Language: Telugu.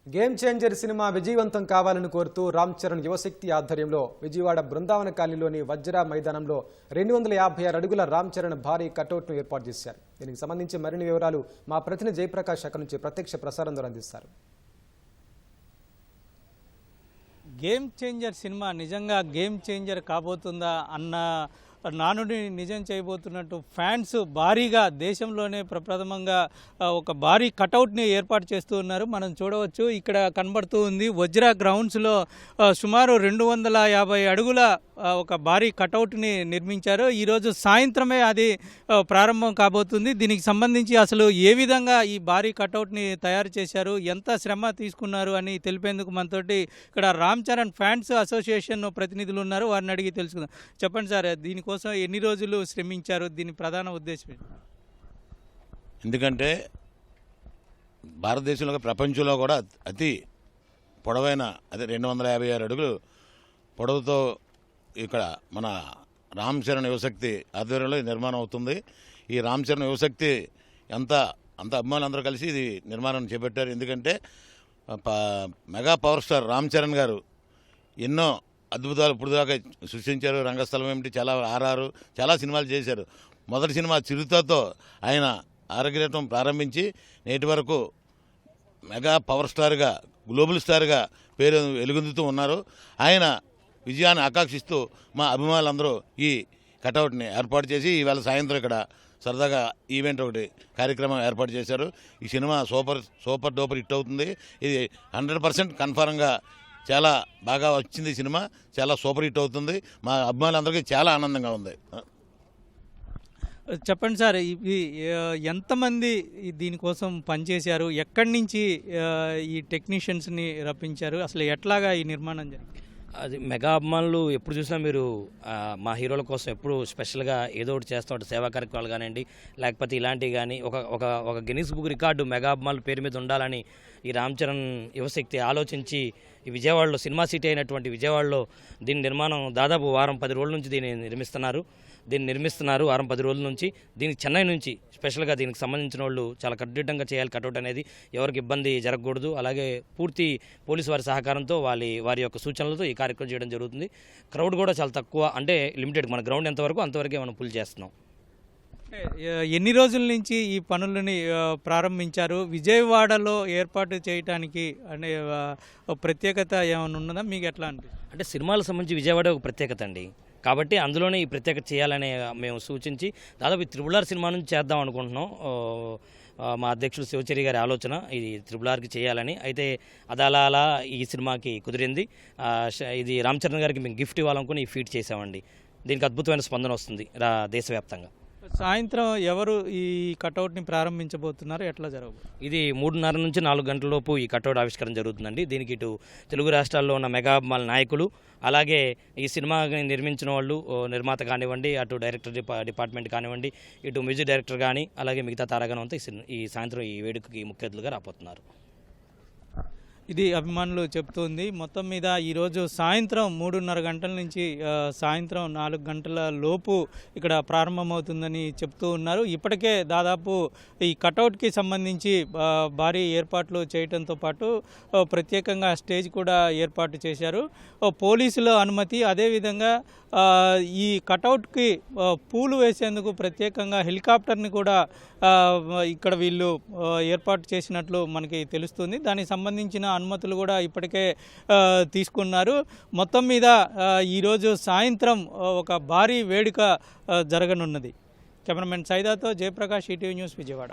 గేమ్ చేంజర్ సినిమా విజయవంతం కావాలని కోరుతూ రామ్ చరణ్ యువశక్తి ఆధ్వర్యంలో విజయవాడ బృందావన కాలనీలోని వజ్రా మైదానంలో 256 అడుగుల రామ్ చరణ్ భారీ కటౌట్ను ఏర్పాటు చేశారు. దీనికి సంబంధించి మరిన్ని వివరాలు మా ప్రతినిధి జయప్రకాష్ అక్కడి నుంచి ప్రత్యక్ష ప్రసారం ద్వారా అందిస్తారు. గేమ్ చేంజర్ సినిమా నిజంగా గేమ్ చేంజర్ కాబోతుందా అన్న నానుడి నిజం చేయబోతున్నట్టు ఫ్యాన్స్ భారీగా దేశంలోనే ప్రప్రథమంగా ఒక భారీ కటౌట్ని ఏర్పాటు చేస్తూ ఉన్నారు. మనం చూడవచ్చు, ఇక్కడ కనబడుతూ ఉంది వజ్రా గ్రౌండ్స్లో సుమారు 250 అడుగుల ఒక భారీ కటౌట్ని నిర్మించారు. ఈరోజు సాయంత్రమే అది ప్రారంభం కాబోతుంది. దీనికి సంబంధించి అసలు ఏ విధంగా ఈ భారీ కటౌట్ని తయారు చేశారు, ఎంత శ్రమ తీసుకున్నారు అని తెలిపేందుకు మనతోటి ఇక్కడ రామ్ చరణ్ ఫ్యాన్స్ అసోసియేషన్ ప్రతినిధులు ఉన్నారు. వారిని అడిగి తెలుసుకుందాం. చెప్పండి సార్, దీనికోసం ఎన్ని రోజులు శ్రమించారు? దీని ప్రధాన ఉద్దేశం ఏంటి? ఎందుకంటే భారతదేశంలో ప్రపంచంలో కూడా అతి పొడవైన అదే 256 అడుగులు పొడవుతో ఇక్కడ మన రామ్ చరణ్ యువశక్తి ఆధ్వర్యంలో నిర్మాణం అవుతుంది. ఈ రామ్ చరణ్ యువశక్తి అంత అభిమానులందరూ కలిసి ఇది నిర్మాణం చేపట్టారు. ఎందుకంటే mega power star Ram Charan గారు ఎన్నో అద్భుతాలు ఇప్పుడు దాకా సృష్టించారు. రంగస్థలం ఏమిటి, చాలా ఆర్ఆర్ చాలా సినిమాలు చేశారు. మొదటి సినిమా చిరుతతో ఆయన ఆరోగ్యం ప్రారంభించి నేటి వరకు మెగా పవర్ స్టార్గా, గ్లోబల్ స్టార్గా పేరు వెలుగొందుతూ ఉన్నారు. ఆయన విజయాన్ని ఆకాంక్షిస్తూ మా అభిమానులందరూ ఈ కటౌట్ని ఏర్పాటు చేసి ఈవేళ సాయంత్రం ఇక్కడ సరదాగా ఈవెంట్ ఒకటి కార్యక్రమం ఏర్పాటు చేశారు. ఈ సినిమా సూపర్ డూపర్ హిట్ అవుతుంది. ఇది 100% కన్ఫర్మ్గా చాలా బాగా వచ్చింది. సినిమా చాలా సూపర్ హిట్ అవుతుంది. మా అభిమానులందరికీ చాలా ఆనందంగా ఉంది. చెప్పండి సార్, ఇది ఎంతమంది దీనికోసం పనిచేశారు? ఎక్కడి నుంచి ఈ టెక్నీషియన్స్ని రప్పించారు? అసలు ఎట్లాగా ఈ నిర్మాణం జరిగింది? అది మెగా అభిమానులు ఎప్పుడు చూసినా మీరు మా హీరోల కోసం ఎప్పుడు స్పెషల్గా ఏదో ఒకటి చేస్తూ ఉంటారు. సేవా కార్యక్రమాలు కానివ్వండి, లేకపోతే ఇలాంటివి కానీ ఒక గిన్నిస్ బుక్ రికార్డు మెగా అభిమానుల పేరు మీద ఉండాలని ఈ రామ్ చరణ్ యువశక్తి ఆలోచించి ఈ విజయవాడలో సినిమా సిటీ అయినటువంటి విజయవాడలో దీని నిర్మాణం దాదాపు వారం 10 రోజుల నుంచి దీన్ని నిర్మిస్తున్నారు. వారం 10 రోజుల నుంచి దీనికి చెన్నై నుంచి స్పెషల్గా దీనికి సంబంధించిన వాళ్ళు చాలా కట్టుదిట్టంగా చేయాలి కటౌట్ అనేది, ఎవరికి ఇబ్బంది జరగకూడదు. అలాగే పూర్తి పోలీసు వారి సహకారంతో వారి యొక్క సూచనలతో ఈ కార్యక్రమం చేయడం జరుగుతుంది. క్రౌడ్ కూడా చాలా తక్కువ, అంటే లిమిటెడ్. మన గ్రౌండ్ ఎంతవరకు అంతవరకే మనం పుల్ చేస్తున్నాం. ఎన్ని రోజుల నుంచి ఈ పనులని ప్రారంభించారు? విజయవాడలో ఏర్పాటు చేయడానికి అనే ప్రత్యేకత ఏమైనా ఉన్నదా? మీకు ఎట్లా అనిపిస్తుంది? అంటే సినిమాలకు సంబంధించి విజయవాడ ఒక ప్రత్యేకత అండి. కాబట్టి అందులోనే ఈ ప్రత్యేకత చేయాలని మేము సూచించి దాదాపు RRR సినిమా నుంచి చేద్దాం అనుకుంటున్నాం. మా అధ్యక్షుడు శివచరి గారి ఆలోచన ఇది RRRకి చేయాలని. అయితే అలా ఈ సినిమాకి కుదిరింది. ఇది రామ్ చరణ్ గారికి మేము గిఫ్ట్ ఇవ్వాలనుకుని ఈ ఫీట్ చేసామండి. దీనికి అద్భుతమైన స్పందన వస్తుంది దేశవ్యాప్తంగా. సాయంత్రం ఎవరు ఈ కటౌట్ని ప్రారంభించబోతున్నారు? ఎట్లా జరగబోతుంది? ఇది 3:30 నుంచి 4 గంటల లోపు ఈ కటౌట్ ఆవిష్కరణ జరుగుతుందండి. దీనికి ఇటు తెలుగు రాష్ట్రాల్లో ఉన్న మెగా అభిమానుల నాయకులు, అలాగే ఈ సినిమాని నిర్మించిన వాళ్ళు, నిర్మాత కానివ్వండి, అటు డైరెక్టర్ డిపార్ట్మెంట్ కానివ్వండి, ఇటు మ్యూజిక్ డైరెక్టర్ కానీ, అలాగే మిగతా తారాగణం అంతా ఈ సాయంత్రం ఈ వేడుకకి ముఖ్య అతిథులుగా రాబోతున్నారు. ఇది అభిమానులు చెప్తుంది. మొత్తం మీద ఈరోజు సాయంత్రం 3:30 గంటల నుంచి సాయంత్రం 4 గంటల లోపు ఇక్కడ ప్రారంభమవుతుందని చెప్తూ ఉన్నారు. ఇప్పటికే దాదాపు ఈ కటౌట్కి సంబంధించి భారీ ఏర్పాట్లు చేయడంతో పాటు ప్రత్యేకంగా స్టేజ్ కూడా ఏర్పాటు చేశారు. పోలీసుల అనుమతి, అదేవిధంగా ఈ కటౌట్కి పూలు వేసేందుకు ప్రత్యేకంగా హెలికాప్టర్ని కూడా ఇక్కడ వీళ్ళు ఏర్పాటు చేసినట్లు మనకి తెలుస్తుంది. దానికి సంబంధించిన అనుమతులు కూడా ఇప్పటికే తీసుకున్నారు. మొత్తం మీద ఈరోజు సాయంత్రం ఒక భారీ వేడుక జరగనున్నది. కెమెరామెన్ సైదాతో జయప్రకాష్, ఈటీవీ న్యూస్, విజయవాడ.